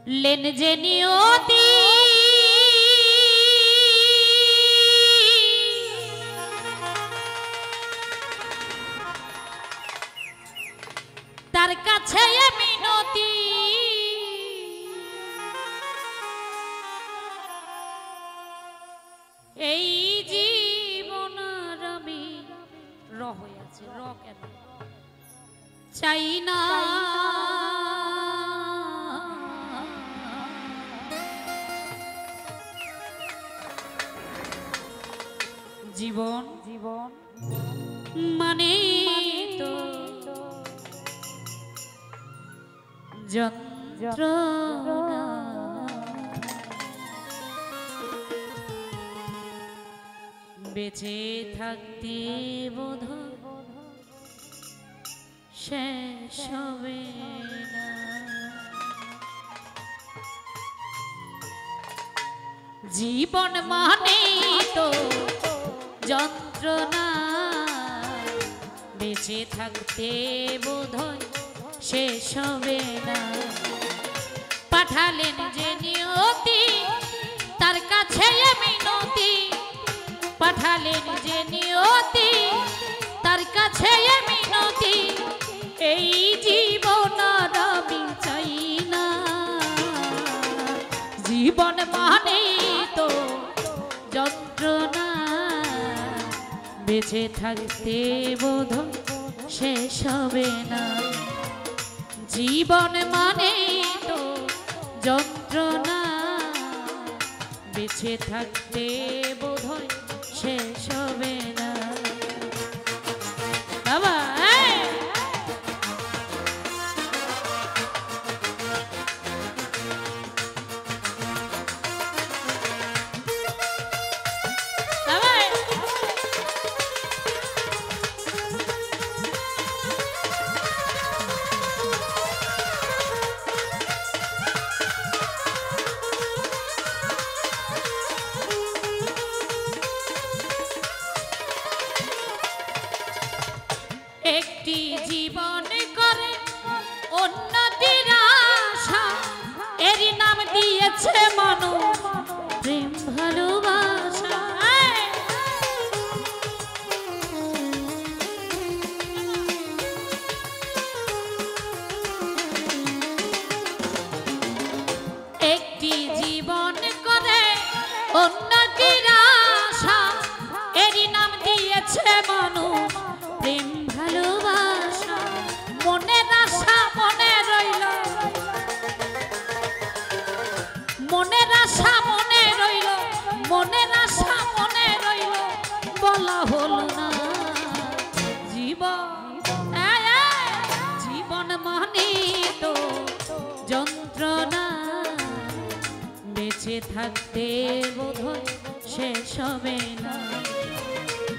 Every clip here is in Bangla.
लेन जे नियति तार काछे मिनती এই জীবনের আমি রহ আছে র কেন চাই না জীবন জীবন মানে তো যন্ত্রণা বেঁচে থাকতে বোধ শেষ হবে না জীবন মানে তো যন্ত্রণা বেঁচে থাকতে বোধ শেষ হবে না পাঠালেন যে নিয়তি তার কাছে মিনতি পাঠালেন যে নিয়তি তার কাছে মিনতি এই জীবন আমি চাই না জীবন মানে তো যন্ত্রণা বেঁচে থাকতে বোধ শেষ হবে না জীবন মানে তো যন্ত্রণা বেঁচে থাকতে বোধ শেষ হবে না বাবা একটি জীবন করে উন্নতির আশা এরই নাম দিয়েছে মানুষ প্রেম ভালোবাসা একটি জীবন করে উন্নতির আশা এরই নাম দিয়েছে মানুষ প্রেম ভালোবাসা মনের আশা মনে রইল মনের আশা মনে রইল মনের আশা মনে রইল বলা হলো না জীবন জীবন মানে তো যন্ত্রণা বেঁচে থাকতে বোধ শেষ হবে না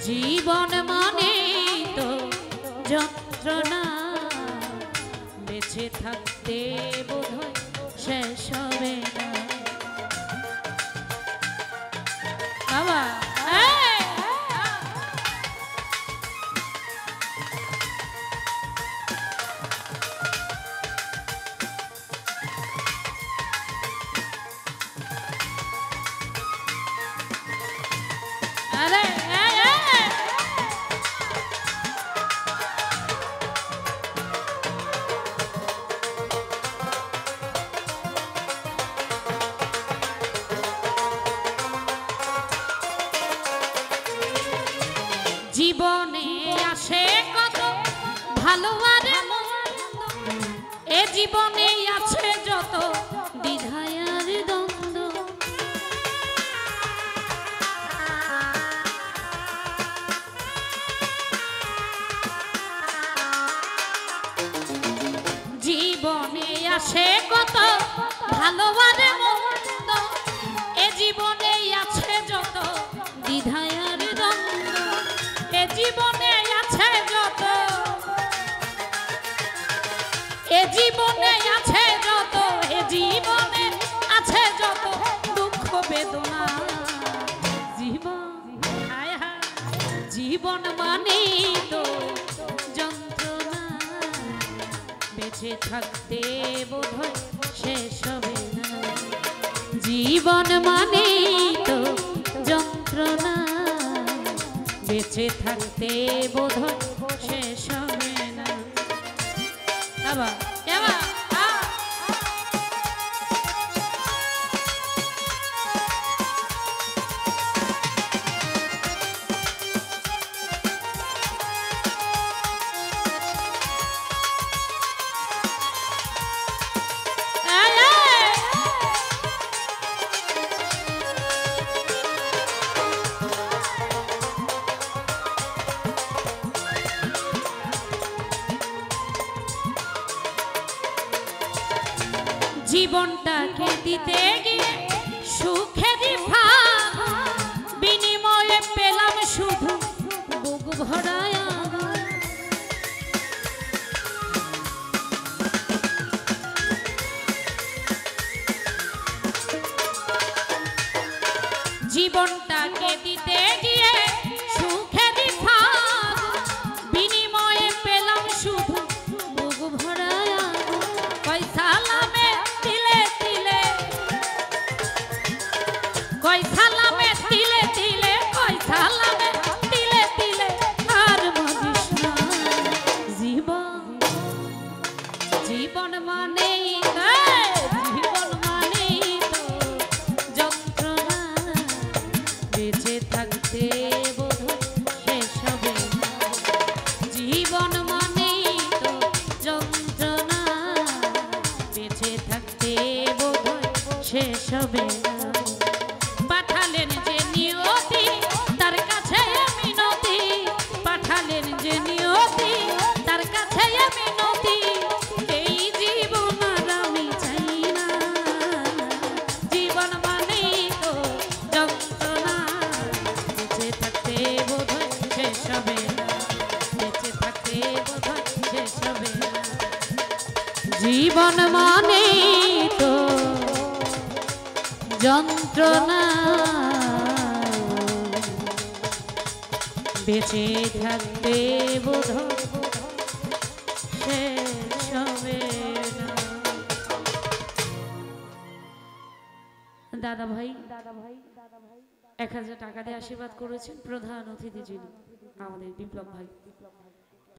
জীবন মানে তো যন্ত্রণা বেঁচে থাকতে বোধ শেষ হবে না বাবা আরে জীবনে আসে কত ভালো আর মন্দ এ জীবনে আছে যত দ্বিধা আর দ্বন্দ্ব জীবনে আসে কত ভালো আর মন্দ এ জীবনে আছে যত দ্বিধা আর দ্বন্দ্ব এ জীবনে আছে যত এ জীবনে আছে যত এ জীবনে আছে যত দুঃখ বেদনা জীবন জীবন মানে তো যন্ত্রণা বেঁচে থাকতে বোধহয় শেষ হবে না জীবন মানে তো যন্ত্রণা, বেঁচে থাকতে বোধহয় শেষ হবে না। বাবা বাবা জীবনটাকে দিতে গিয়ে সুখেরই ভাগ, বিনিময়ে পেলাম শুধু বুক ভরায় আগুন। জীবনটাকে দিতে গিয়ে সুখেরই ভাগ, বিনিময়ে পেলাম শুধু বুক ভরায় আগুন। কই সালামে তিলে তিলে, কই সালামে তিলে তিলে, কই সালামে তিলে তিলে আর মজিস না। জীবন জীবন মানেই জীবন মানেই তো যন্ত্রণা, বেঁচে থাকতে বোধহয় শেষ হবে না। জীবন মানেই তো যন্ত্রণা, বেঁচে থাকতে বোধহয় শেষ হবে না। পাঠালেন যে নিয়তি তার কাছে মিনতি, পাঠালেন যে নিয়তি তার কাছে মিনতি, এই জীবন আর আমি চাই না। জীবন মানেই তো যন্ত্রণা, বেঁচে থাকতে বোধহয় শেষ হবে না, বেঁচে থাকতে বোধহয় শেষ হবে না। জীবন মানেই তো যন্ত্রণা, বেঁচে থাকতে বোধহয় শেষ হবে না। দাদা ভাই 1000 টাকা দিয়ে আশীর্বাদ করেছেন প্রধান অতিথি যিনি আমাদের বিপ্লব ভাই।